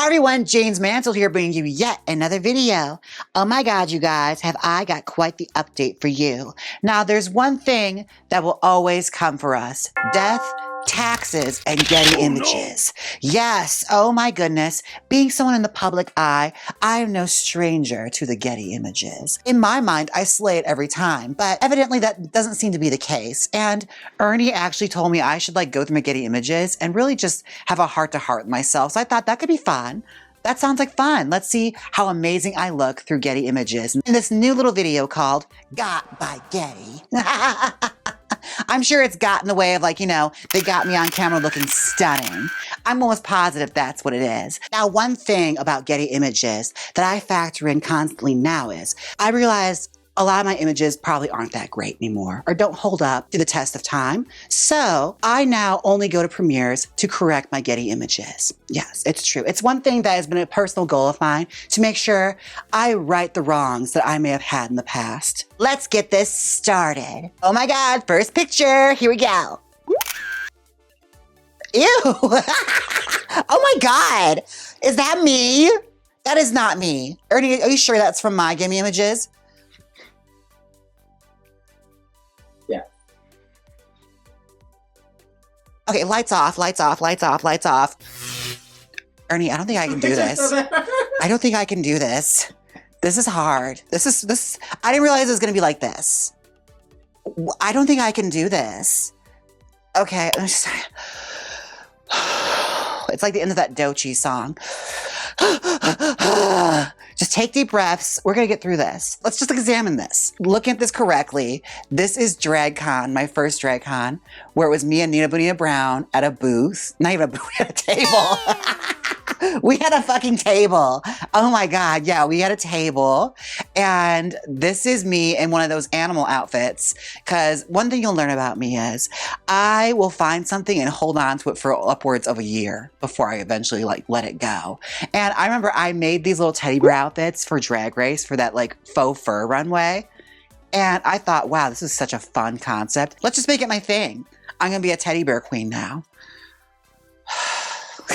everyone, Jaymes Mansfield here bringing you yet another video. Oh my God, you guys, have I got quite the update for you. Now, there's one thing that will always come for us: death, taxes, and Getty Images. No. Yes, oh my goodness, being someone in the public eye, I am no stranger to the Getty Images. In my mind, I slay it every time, but evidently that doesn't seem to be the case. And Ernie actually told me I should go through my Getty Images and really just have a heart-to-heart with myself. So I thought that could be fun. That sounds like fun. Let's see how amazing I look through Getty Images in this new little video called Got by Getty. I'm sure it's got in the way of they got me on camera looking stunning. I'm almost positive that's what it is. Now, one thing about Getty Images that I factor in constantly now is I realized a lot of my images probably aren't that great anymore or don't hold up to the test of time. So I now only go to premieres to correct my Getty Images. Yes, it's true. It's one thing that has been a personal goal of mine to make sure I right the wrongs that I may have had in the past. Let's get this started. Oh my God, first picture, here we go. Ew, oh my God, is that me? That is not me. Ernie, are you sure that's from my Getty Images? Okay, lights off, lights off, lights off, lights off. Ernie, I don't think I can do this. I don't think I can do this. This is hard. This, I didn't realize it was gonna be like this. I don't think I can do this. Okay, it's like the end of that Doechii song. Just take deep breaths. We're gonna get through this. Let's just examine this. Looking at this correctly, this is DragCon, my first DragCon, where it was me and Nina Bonita Brown at a booth. Not even a booth, we had a table. We had a fucking table. Oh my God, yeah, we had a table. And this is me in one of those animal outfits. Because one thing you'll learn about me is I will find something and hold on to it for upwards of a year before I eventually let it go. And I remember I made these little teddy bear outfits for Drag Race for that faux fur runway. And I thought, wow, this is such a fun concept. Let's just make it my thing. I'm gonna be a teddy bear queen now.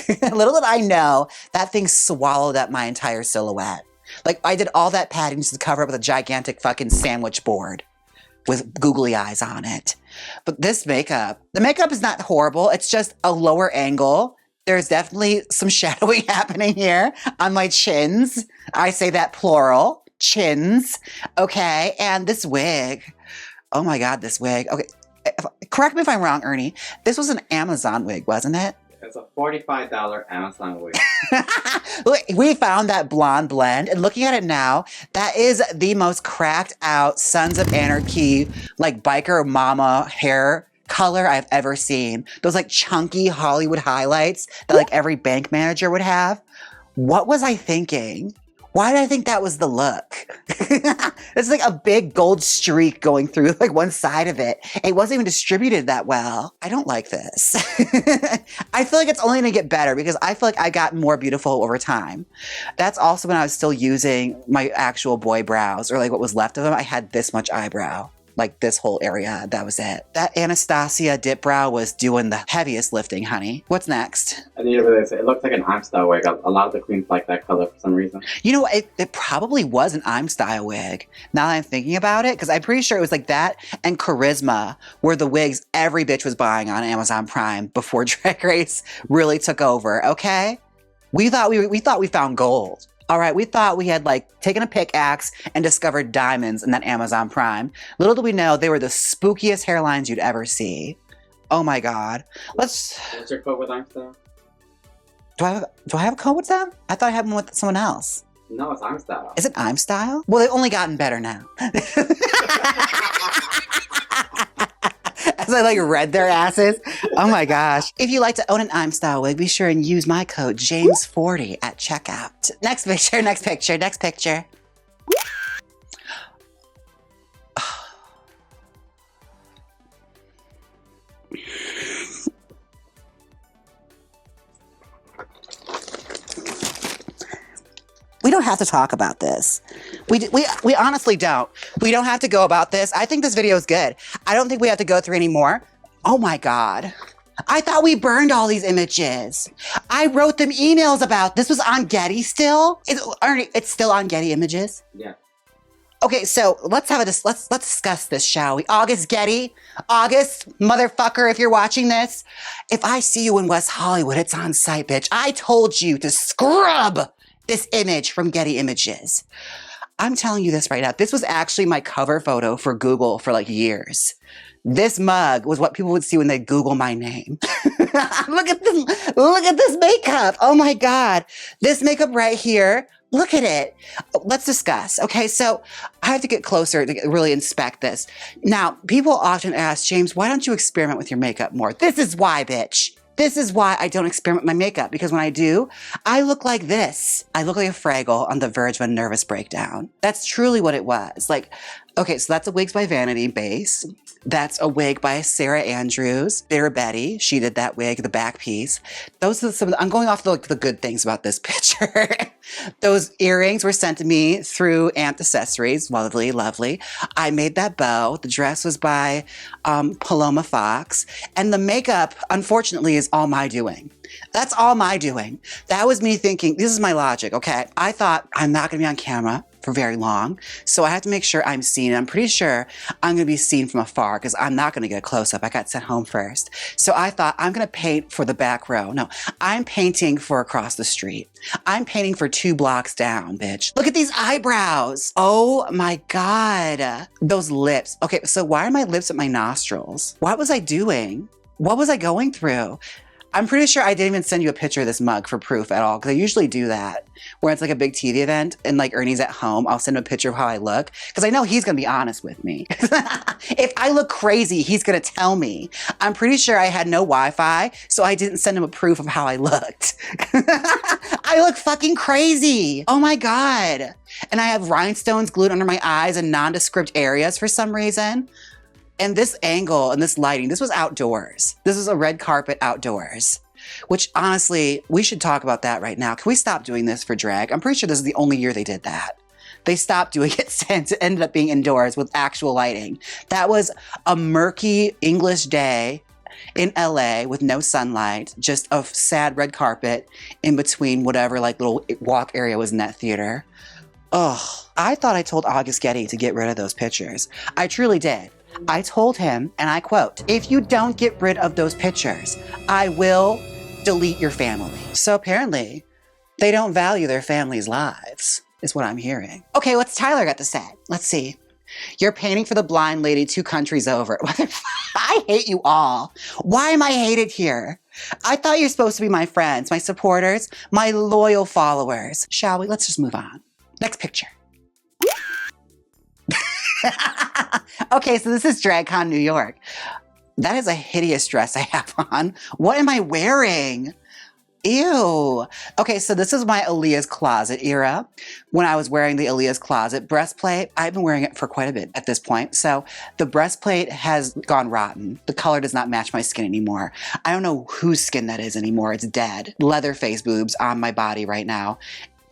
Little did I know, that thing swallowed up my entire silhouette. I did all that padding just to cover up with a gigantic fucking sandwich board with googly eyes on it. But this makeup, the makeup is not horrible. It's just a lower angle. There's definitely some shadowing happening here on my chins. I say that plural, chins. Okay, and this wig. Oh my God, this wig. Okay, correct me if I'm wrong, Ernie. This was an Amazon wig, wasn't it? It's a $45 Amazon wig. Look, we found that blonde blend, and looking at it now, that is the most cracked out Sons of Anarchy, biker mama hair color I've ever seen. Those chunky Hollywood highlights that every bank manager would have. What was I thinking? Why did I think that was the look? It's a big gold streak going through one side of it. It wasn't even distributed that well. I don't like this. I feel like it's only gonna get better because I feel like I got more beautiful over time. That's also when I was still using my actual boy brows or what was left of them. I had this much eyebrow. This whole area, that was it. That Anastasia dip brow was doing the heaviest lifting, honey. What's next? I need to say, it looks like an I'm style wig. A lot of the queens like that color for some reason. You know, it probably was an I'm style wig. Now that I'm thinking about it, because I'm pretty sure it was that and Charisma were the wigs every bitch was buying on Amazon Prime before Drag Race really took over, okay? We thought we found gold. All right, we thought we had taken a pickaxe and discovered diamonds in that Amazon Prime. Little did we know they were the spookiest hairlines you'd ever see. Oh my God. What's your code with I'm style? Do I have a code with them? I thought I had one with someone else. No, it's I'm style. Is it I'm style? Well, they've only gotten better now. As I read their asses. Oh my gosh. If you'd like to own an I'm style wig, be sure and use my code Jaymes40 at checkout. Next picture, next picture, next picture. We don't have to talk about this. We honestly don't. We don't have to go about this. I think this video is good. I don't think we have to go through any more. Oh my God. I thought we burned all these images. I wrote them emails about this. Was on Getty still? It's still on Getty Images? Yeah. Okay, so let's discuss this, shall we? August Getty, August, motherfucker, if you're watching this, if I see you in West Hollywood, it's on site, bitch. I told you to scrub this image from Getty Images. I'm telling you this right now. This was actually my cover photo for Google for like years. This mug was what people would see when they Google my name. Look at this makeup. Oh my God. This makeup right here. Look at it. Let's discuss. Okay, so I have to get closer to really inspect this. Now, people often ask, Jaymes, why don't you experiment with your makeup more? This is why, bitch. This is why I don't experiment with my makeup, because when I do, I look like this. I look like a Fraggle on the verge of a nervous breakdown. That's truly what it was. Like, okay, so that's a WIGS by Vanity base. That's a wig by Sarah Andrews. Bitter Betty, she did that wig, the back piece. Those are some, I'm going off the good things about this picture. Those earrings were sent to me through Ant Accessories. Lovely, lovely. I made that bow. The dress was by Paloma Fox. And the makeup, unfortunately, is all my doing. That's all my doing. That was me thinking, this is my logic, okay? I thought I'm not gonna be on camera for very long, so I have to make sure I'm seen. I'm pretty sure I'm gonna be seen from afar because I'm not gonna get a close-up. I got sent home first. So I thought I'm gonna paint for the back row. No, I'm painting for across the street. I'm painting for 2 blocks down, bitch. Look at these eyebrows. Oh my God. Those lips. Okay, so why are my lips at my nostrils? What was I doing? What was I going through? I'm pretty sure I didn't even send you a picture of this mug for proof at all, because I usually do that. Where it's like a big TV event and like Ernie's at home, I'll send him a picture of how I look, because I know he's gonna be honest with me. If I look crazy, he's gonna tell me. I'm pretty sure I had no Wi-Fi, so I didn't send him a proof of how I looked. I look fucking crazy. Oh my God. And I have rhinestones glued under my eyes in nondescript areas for some reason. And this angle and this lighting, this was outdoors. This is a red carpet outdoors, which honestly, we should talk about that right now. Can we stop doing this for drag? I'm pretty sure this is the only year they did that. They stopped doing it since it ended up being indoors with actual lighting. That was a murky English day in LA with no sunlight, just a sad red carpet in between whatever like little walk area was in that theater. Oh, I thought I told August Getty to get rid of those pictures. I truly did. I told him, and I quote, if you don't get rid of those pictures, I will delete your family. So apparently, they don't value their family's lives, is what I'm hearing. Okay, what's Tyler got to say? Let's see. You're painting for the blind lady 2 countries over. I hate you all. Why am I hated here? I thought you're supposed to be my friends, my supporters, my loyal followers. Shall we? Let's just move on. Next picture. Okay, so this is DragCon New York. That is a hideous dress I have on. What am I wearing? Ew. Okay, so this is my Aaliyah's Closet era. When I was wearing the Aaliyah's Closet breastplate, I've been wearing it for quite a bit at this point. So the breastplate has gone rotten. The color does not match my skin anymore. I don't know whose skin that is anymore. It's dead. Leather face boobs on my body right now.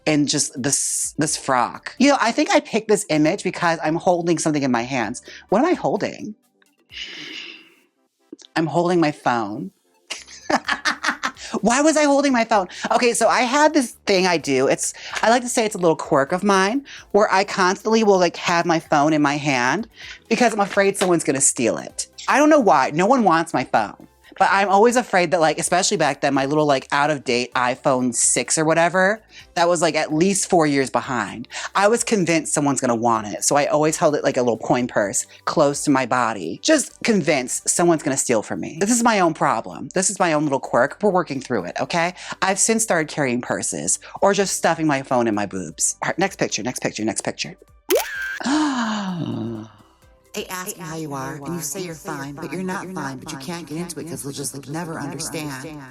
And just this frock. You know, I think I picked this image because I'm holding something in my hands. What am I holding? I'm holding my phone. Why was I holding my phone? Okay, so I had this thing I do. I like to say it's a little quirk of mine where I constantly will like have my phone in my hand because I'm afraid someone's gonna steal it. I don't know why. No one wants my phone. But I'm always afraid that like, especially back then, my little like out of date iPhone 6 or whatever, that was like at least 4 years behind. I was convinced someone's gonna want it. So I always held it like a little coin purse close to my body. Just convinced someone's gonna steal from me. This is my own problem. This is my own little quirk. We're working through it, okay? I've since started carrying purses or just stuffing my phone in my boobs. All right, next picture, next picture, next picture. They ask you how you are, and you say you're fine, but you're not fine, but you can't get into it because they'll just like never understand.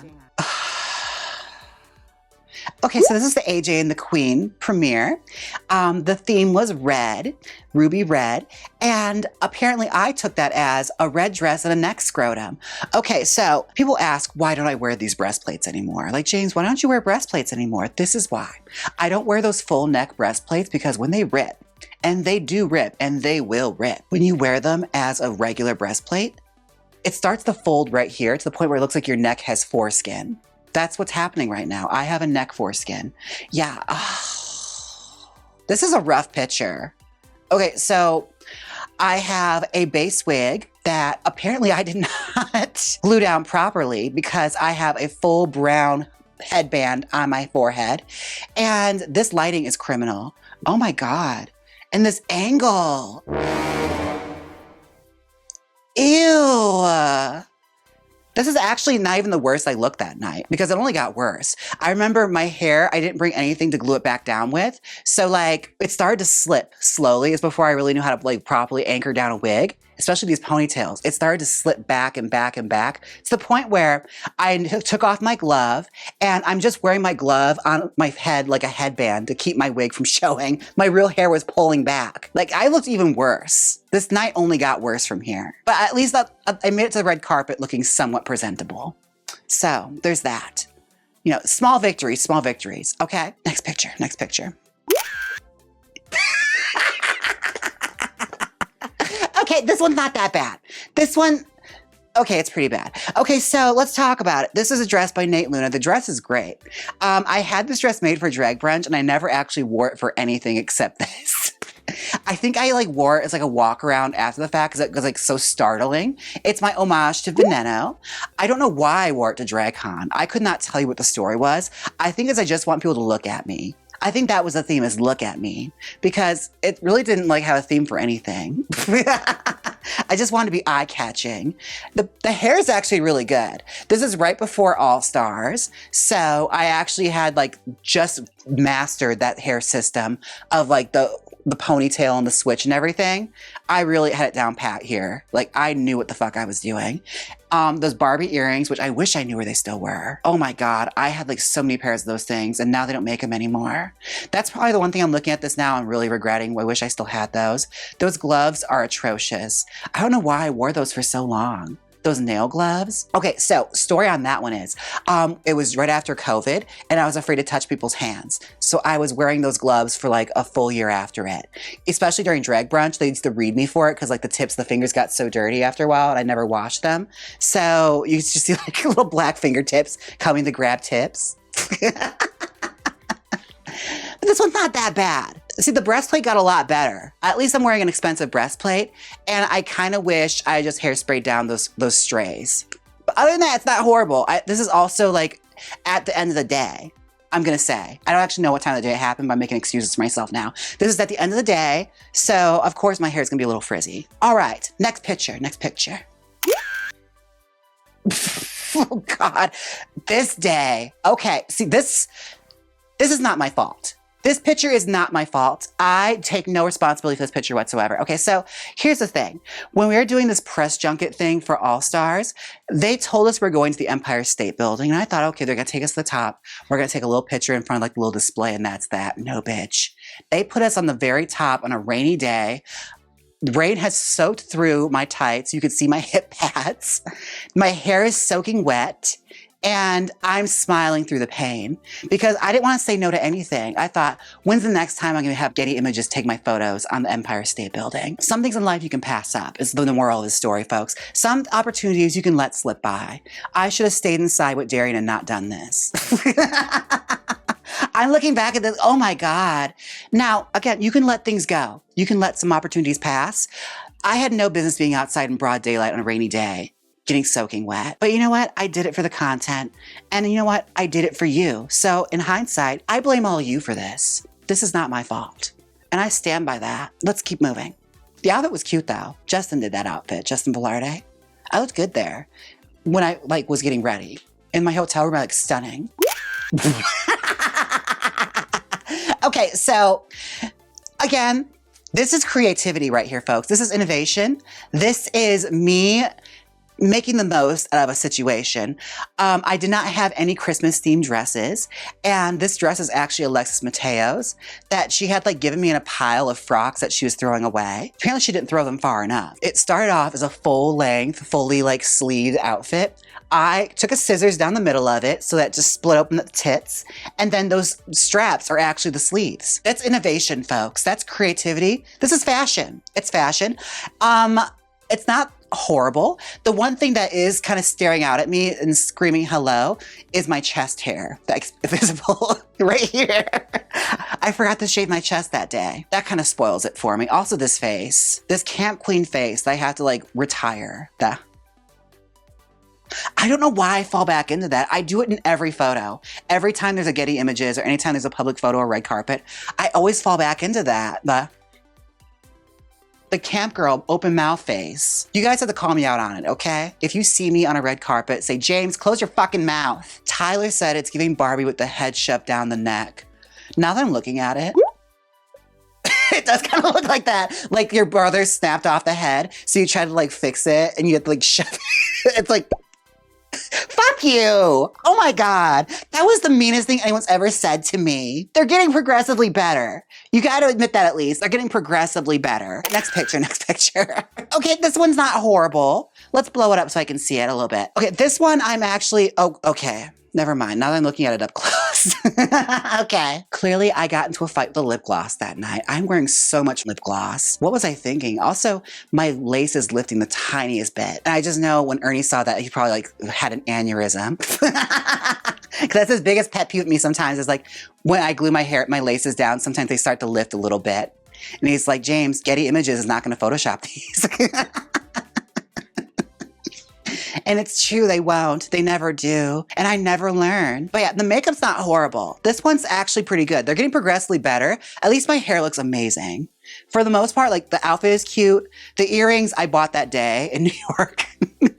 Okay, so this is the AJ and the Queen premiere. The theme was red, ruby red, and apparently I took that as a red dress and a neck scrotum. Okay, so people ask, why don't I wear these breastplates anymore? Like, Jaymes, why don't you wear breastplates anymore? This is why. I don't wear those full neck breastplates because when they rip, and they do rip, and they will rip. When you wear them as a regular breastplate, it starts to fold right here to the point where it looks like your neck has foreskin. That's what's happening right now. I have a neck foreskin. Yeah. This is a rough picture. Okay, so I have a base wig that apparently I did not glue down properly because I have a full brown headband on my forehead. And this lighting is criminal. Oh my God. And this angle. Ew. This is actually not even the worst I looked that night because it only got worse. I remember my hair, I didn't bring anything to glue it back down with. So like it started to slip slowly. It's before I really knew how to like properly anchor down a wig, especially these ponytails. It started to slip back and back and back to the point where I took off my glove and I'm just wearing my glove on my head like a headband to keep my wig from showing. My real hair was pulling back. Like I looked even worse. This night only got worse from here. But at least I made it to the red carpet looking somewhat presentable. So there's that. You know, small victories, small victories. Okay, next picture, next picture. Okay, this one's not that bad. This one, okay, it's pretty bad. Okay, so let's talk about it. This is a dress by Nate Luna. The dress is great. I had this dress made for drag brunch and I never actually wore it for anything except this. I think I like wore it as like a walk around after the fact because it was like so startling. It's my homage to VENMO. I don't know why I wore it to DragCon. I could not tell you what the story was. I think it's I just want people to look at me. I think that was the theme, is look at me, because it really didn't like have a theme for anything. I just wanted to be eye-catching. The hair is actually really good. This is right before All Stars, so I actually had like just mastered that hair system of like the ponytail and the switch and everything. I really had it down pat here. Like I knew what the fuck I was doing. Those Barbie earrings, which I wish I knew where they still were. Oh my God, I had like so many pairs of those things and now they don't make them anymore. That's probably the one thing I'm looking at this now and really regretting. I wish I still had those. Those gloves are atrocious. I don't know why I wore those for so long. Those nail gloves. Okay, so story on that one is, it was right after COVID and I was afraid to touch people's hands. So I was wearing those gloves for like a full year after it. Especially during drag brunch, they used to read me for it because like the tips of the fingers got so dirty after a while and I never washed them. So you just see like little black fingertips coming to grab tips. But this one's not that bad. See, the breastplate got a lot better. At least I'm wearing an expensive breastplate, and I kind of wish I just hairsprayed down those strays. But other than that, it's not horrible. This is also like at the end of the day, I'm gonna say. I don't actually know what time of the day it happened, but I'm making excuses for myself now. This is at the end of the day, so of course my hair is gonna be a little frizzy. All right, next picture, next picture. Oh God, this day. Okay, see this is not my fault. This picture is not my fault. I take no responsibility for this picture whatsoever. Okay, so here's the thing. When we were doing this press junket thing for All Stars, they told us we're going to the Empire State Building. And I thought, okay, they're gonna take us to the top. We're gonna take a little picture in front of like a little display and that's that. No, bitch. They put us on the very top on a rainy day. Rain has soaked through my tights. You can see my hip pads. My hair is soaking wet. And I'm smiling through the pain because I didn't want to say no to anything. I thought, when's the next time I'm going to have Getty Images take my photos on the Empire State Building? Some things in life you can pass up is the moral of the story, folks. Some opportunities you can let slip by. I should have stayed inside with Darian and not done this. I'm looking back at this, oh my God. Now, again, you can let things go. You can let some opportunities pass. I had no business being outside in broad daylight on a rainy day, getting soaking wet. But you know what? I did it for the content. And you know what? I did it for you. So in hindsight, I blame all you for this. This is not my fault. And I stand by that. Let's keep moving. The outfit was cute though. Justin did that outfit, Justin Velarde. I looked good there when I like was getting ready. In my hotel room, I looked stunning. Okay, so again, this is creativity right here, folks. This is innovation. This is me making the most out of a situation. I did not have any Christmas themed dresses. And this dress is actually Alexis Mateo's that she had like given me in a pile of frocks that she was throwing away. Apparently she didn't throw them far enough. It started off as a full length, fully like sleeved outfit. I took a scissors down the middle of it so that it just split open the tits. And then those straps are actually the sleeves. That's innovation, folks. That's creativity. This is fashion. It's fashion. It's not horrible. The one thing that is kind of staring out at me and screaming hello is my chest hair that's visible right here. I forgot to shave my chest that day. That kind of spoils it for me. Also this face, this Camp Queen face, I have to like retire. I don't know why I fall back into that. I do it in every photo. Every time there's a Getty Images or anytime there's a public photo or red carpet, I always fall back into that. The camp girl open mouth face. You guys have to call me out on it, okay? If you see me on a red carpet, say, Jaymes, close your fucking mouth. Tyler said it's giving Barbie with the head shoved down the neck. Now that I'm looking at it, it does kind of look like that. Like your brother snapped off the head, so you try to like fix it and you have to like shove it. It's like, fuck you. Oh my God. That was the meanest thing anyone's ever said to me. They're getting progressively better. You got to admit that at least. They're getting progressively better. Next picture, next picture. Okay, this one's not horrible. Let's blow it up so I can see it a little bit. Okay, this one I'm actually, oh, okay. Never mind. Now that I'm looking at it up close. Okay. Clearly, I got into a fight with the lip gloss that night. I'm wearing so much lip gloss. What was I thinking? Also, my lace is lifting the tiniest bit. And I just know when Ernie saw that, he probably like had an aneurysm. Because that's his biggest pet peeve with me sometimes is like when I glue my hair, my laces down, sometimes they start to lift a little bit. And he's like, Jaymes, Getty Images is not going to Photoshop these. And it's true, they won't. They never do. And I never learn. But yeah, the makeup's not horrible. This one's actually pretty good. They're getting progressively better. At least my hair looks amazing. For the most part, like the outfit is cute. The earrings I bought that day in New York.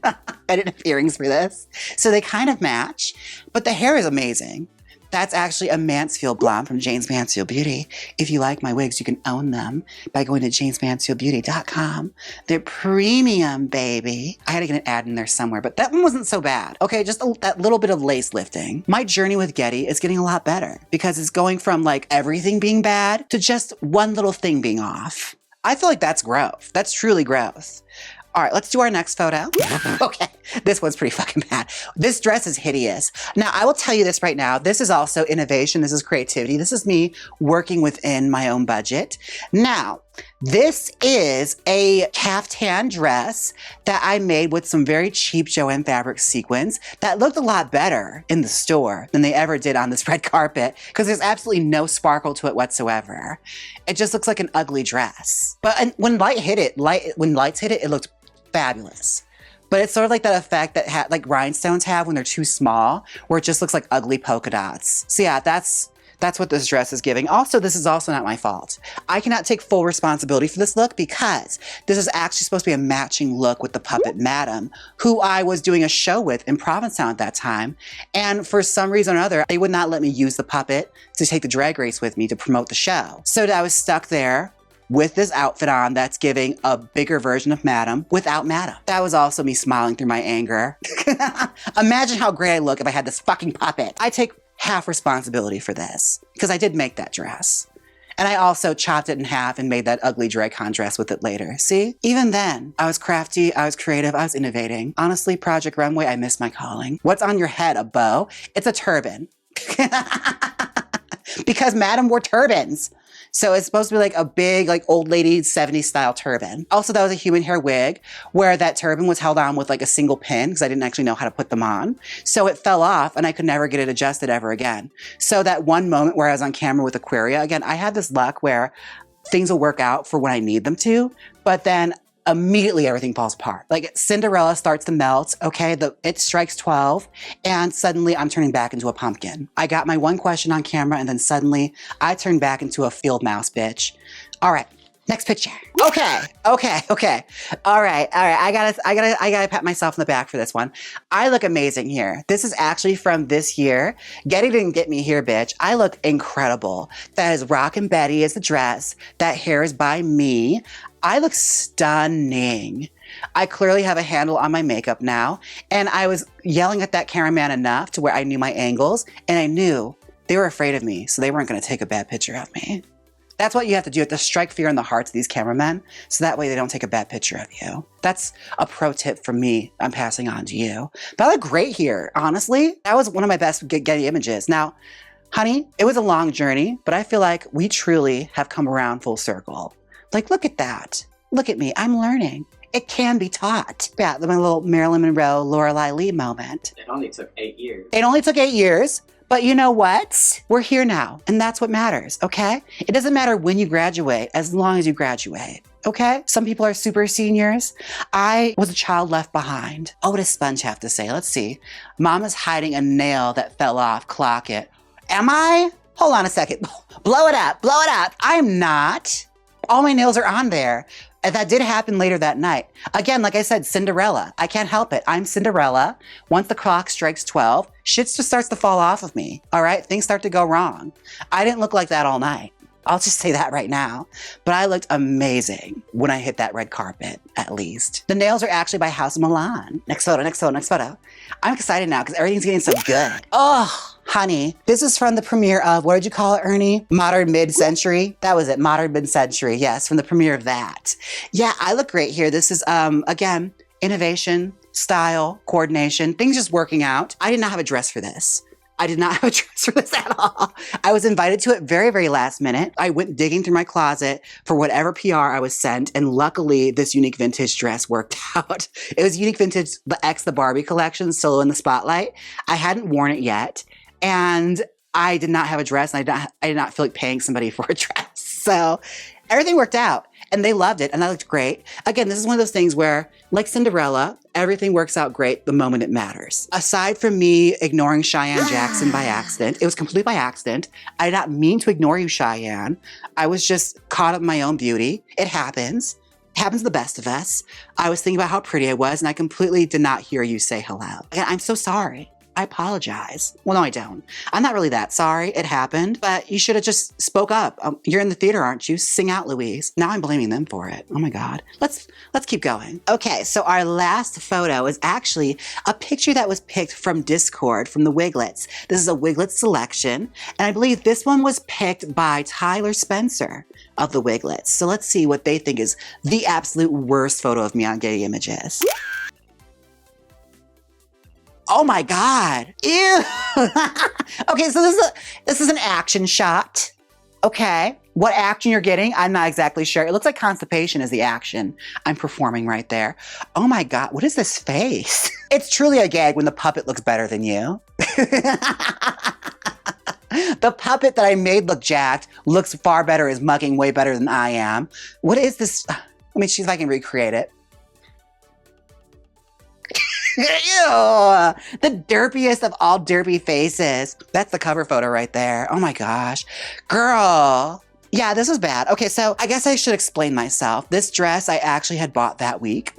I didn't have earrings for this. So they kind of match. But the hair is amazing. That's actually a Mansfield blonde from Jaymes Mansfield Beauty. If you like my wigs, you can own them by going to jaymesmansfieldbeauty.com. They're premium, baby. I had to get an ad in there somewhere, but that one wasn't so bad. Okay, just that little bit of lace lifting. My journey with Getty is getting a lot better because it's going from like everything being bad to just one little thing being off. I feel like that's growth. That's truly growth. All right, let's do our next photo. Okay, this one's pretty fucking bad. This dress is hideous. Now, I will tell you this right now. This is also innovation. This is creativity. This is me working within my own budget. Now, this is a caftan dress that I made with some very cheap Joanne fabric sequins that looked a lot better in the store than they ever did on this red carpet because there's absolutely no sparkle to it whatsoever. It just looks like an ugly dress. But when lights hit it, it looked fabulous. But it's sort of like that effect that like rhinestones have when they're too small, where it just looks like ugly polka dots. So yeah, that's what this dress is giving. Also, this is also not my fault. I cannot take full responsibility for this look because this is actually supposed to be a matching look with the puppet Madam, who I was doing a show with in Provincetown at that time. And for some reason or other, they would not let me use the puppet to take the drag race with me to promote the show. So I was stuck there with this outfit on that's giving a bigger version of Madam without Madam. That was also me smiling through my anger. Imagine how great I look if I had this fucking puppet. I take half responsibility for this because I did make that dress. And I also chopped it in half and made that ugly DragCon dress with it later. See? Even then, I was crafty, I was creative, I was innovating. Honestly, Project Runway, I missed my calling. What's on your head? A bow? It's a turban. Because Madam wore turbans. So it's supposed to be like a big, like old lady 70s style turban. Also, that was a human hair wig where that turban was held on with like a single pin because I didn't actually know how to put them on. So it fell off and I could never get it adjusted ever again. So that one moment where I was on camera with Aquaria, again, I had this luck where things will work out for when I need them to, but then immediately everything falls apart. Like Cinderella starts to melt, okay, it strikes 12, and suddenly I'm turning back into a pumpkin. I got my one question on camera, and then suddenly I turn back into a field mouse, bitch. All right, next picture. Okay. All right. I gotta pat myself on the back for this one. I look amazing here. This is actually from this year. Getty didn't get me here, bitch. I look incredible. That is Rockin' Betty is the dress. That hair is by me. I look stunning. I clearly have a handle on my makeup now. And I was yelling at that cameraman enough to where I knew my angles. And I knew they were afraid of me. So they weren't going to take a bad picture of me. That's what you have to do. You have to strike fear in the hearts of these cameramen. So that way they don't take a bad picture of you. That's a pro tip from me I'm passing on to you. But I look great here. Honestly, that was one of my best Getty Images. Now, honey, it was a long journey. But I feel like we truly have come around full circle. Like, look at that. Look at me. I'm learning. It can be taught. Yeah, my little Marilyn Monroe, Lorelei Lee moment. It only took 8 years. It only took 8 years. But you know what? We're here now, and that's what matters, okay? It doesn't matter when you graduate, as long as you graduate, okay? Some people are super seniors. I was a child left behind. Oh, what does Sponge have to say? Let's see. Mama's hiding a nail that fell off. Clock it. Am I? Hold on a second. Blow it up. Blow it up. I'm not. All my nails are on there. And that did happen later that night. Again, like I said, Cinderella. I can't help it. I'm Cinderella. Once the clock strikes 12, shit just starts to fall off of me. All right? Things start to go wrong. I didn't look like that all night. I'll just say that right now. But I looked amazing when I hit that red carpet, at least. The nails are actually by House of Milan. Next photo, next photo, next photo. I'm excited now because everything's getting so good. Oh, honey. This is from the premiere of, what did you call it, Ernie? Modern Mid-Century? That was it, Modern Mid-Century. Yes, from the premiere of that. Yeah, I look great here. This is, again, innovation, style, coordination, things just working out. I did not have a dress for this. I did not have a dress for this at all. I was invited to it very, very last minute. I went digging through my closet for whatever PR I was sent, and luckily this Unique Vintage dress worked out. It was Unique Vintage, the Barbie collection, Solo in the Spotlight. I hadn't worn it yet, and I did not have a dress, and I did not feel like paying somebody for a dress. So everything worked out, and they loved it, and that looked great. Again, this is one of those things where, like Cinderella, everything works out great the moment it matters. Aside from me ignoring Cheyenne Jackson by accident, it was completely by accident. I did not mean to ignore you, Cheyenne. I was just caught up in my own beauty. It happens. It happens to the best of us. I was thinking about how pretty I was, and I completely did not hear you say hello. Again, I'm so sorry. I apologize. Well, no, I don't. I'm not really that sorry. It happened, but you should have just spoke up. You're in the theater, aren't you? Sing out, Louise. Now I'm blaming them for it. Oh my God. Let's keep going. Okay, so our last photo is actually a picture that was picked from Discord from the Wiglets. This is a Wiglet selection, and I believe this one was picked by Tyler Spencer of the Wiglets. So let's see what they think is the absolute worst photo of me on Getty Images. Oh my God. Ew. Okay, so this is an action shot. Okay. What action you're getting, I'm not exactly sure. It looks like constipation is the action I'm performing right there. Oh my God, what is this face? It's truly a gag when the puppet looks better than you. The puppet that I made look jacked looks far better, is mugging way better than I am. What is this? Let me see if I can recreate it. Ew, the derpiest of all derpy faces. That's the cover photo right there. Oh my gosh. Girl. Yeah, this was bad. Okay, so I guess I should explain myself. This dress I actually had bought that week.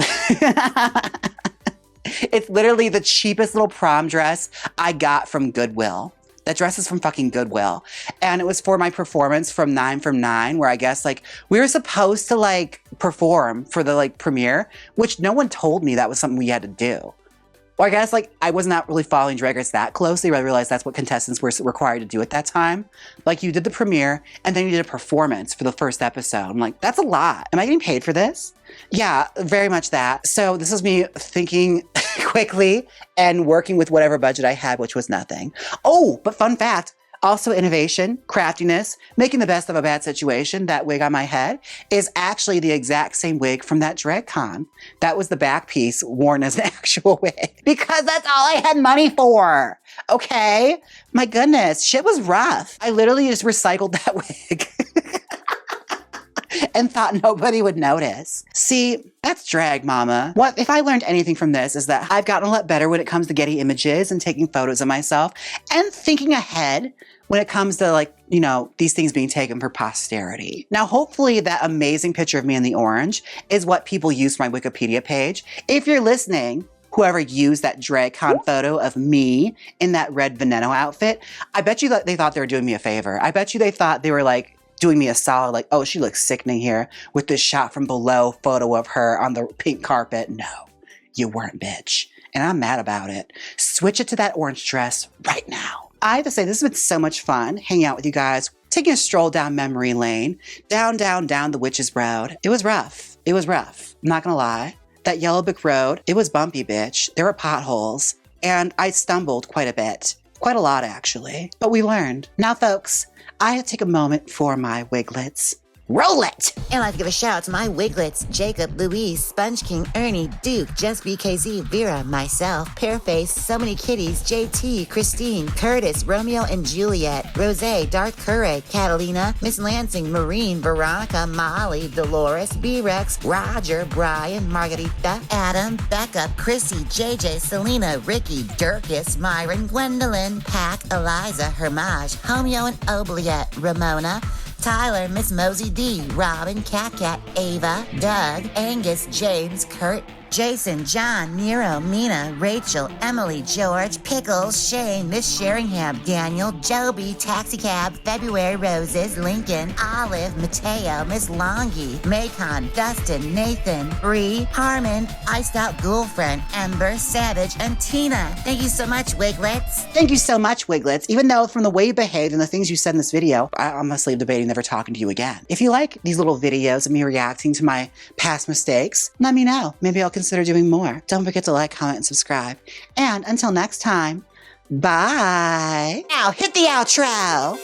It's literally the cheapest little prom dress I got from Goodwill. That dress is from fucking Goodwill. And it was for my performance from 9 from 9, where I guess like we were supposed to like perform for the like premiere, which no one told me that was something we had to do. Or I guess like I was not really following Drag Race that closely, but I realized that's what contestants were required to do at that time. Like you did the premiere and then you did a performance for the first episode. I'm like, that's a lot. Am I getting paid for this? Yeah, very much that. So this is me thinking quickly and working with whatever budget I had, which was nothing. Oh, but fun fact, also innovation, craftiness, making the best of a bad situation. That wig on my head is actually the exact same wig from that DragCon. That was the back piece worn as an actual wig because that's all I had money for. Okay? My goodness, shit was rough. I literally just recycled that wig. And thought nobody would notice. See, that's drag, mama. What if I learned anything from this is that I've gotten a lot better when it comes to Getty Images and taking photos of myself and thinking ahead when it comes to like, you know, these things being taken for posterity. Now, hopefully that amazing picture of me in the orange is what people use for my Wikipedia page. If you're listening, whoever used that DragCon photo of me in that red VENMO outfit, I bet you that they thought they were doing me a favor. I bet you they thought they were like, doing me a solid, like, oh, she looks sickening here with this shot from below photo of her on the pink carpet. No, you weren't, bitch. And I'm mad about it. Switch it to that orange dress right now. I have to say, this has been so much fun hanging out with you guys, taking a stroll down memory lane, down the Witch's Road. It was rough. It was rough. I'm not gonna lie. That Yellow Brick Road, it was bumpy, bitch. There were potholes, and I stumbled quite a bit. Quite a lot, actually. But we learned. Now, folks, I have to take a moment for my Wiglets. Roll it! And I'd like to give a shout out to my Wiglets, Jacob, Louise, Sponge King, Ernie, Duke, Just BKZ, Vera, myself, Pearface, So Many Kitties, JT, Christine, Curtis, Romeo and Juliet, Rose, Dark Curry, Catalina, Miss Lansing, Marine, Veronica, Molly, Dolores, B-Rex, Roger, Brian, Margarita, Adam, Becca, Chrissy, JJ, Selena, Ricky, Dirkus, Myron, Gwendolyn, Pack, Eliza, Hermage, Homeo and Obliette, Ramona, Tyler, Miss Mosey D, Robin, Cat, Ava, Doug, Angus, James, Kurt, Jason, John, Nero, Mina, Rachel, Emily, George, Pickles, Shane, Miss Sheringham, Daniel, Joby, Taxicab, February Roses, Lincoln, Olive, Mateo, Miss Longy, Macon, Dustin, Nathan, Bree, Harmon, Iced Out Girlfriend, Ember, Savage, and Tina. Thank you so much, Wiglets. Thank you so much, Wiglets. Even though from the way you behaved and the things you said in this video, I'm honestly debating never talking to you again. If you like these little videos of me reacting to my past mistakes, let me know. Maybe I'll consider doing more. Don't forget to like, comment, and subscribe. And until next time, bye. Now hit the outro.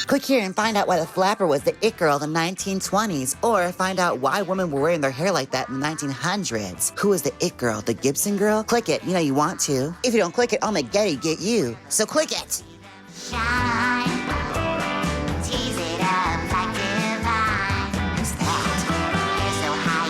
Click here and find out why the flapper was the it girl of the 1920s, or find out why women were wearing their hair like that in the 1900s. Who was the it girl? The Gibson girl? Click it. You know you want to. If you don't click it, I'll make Getty get you. So click it. Shine.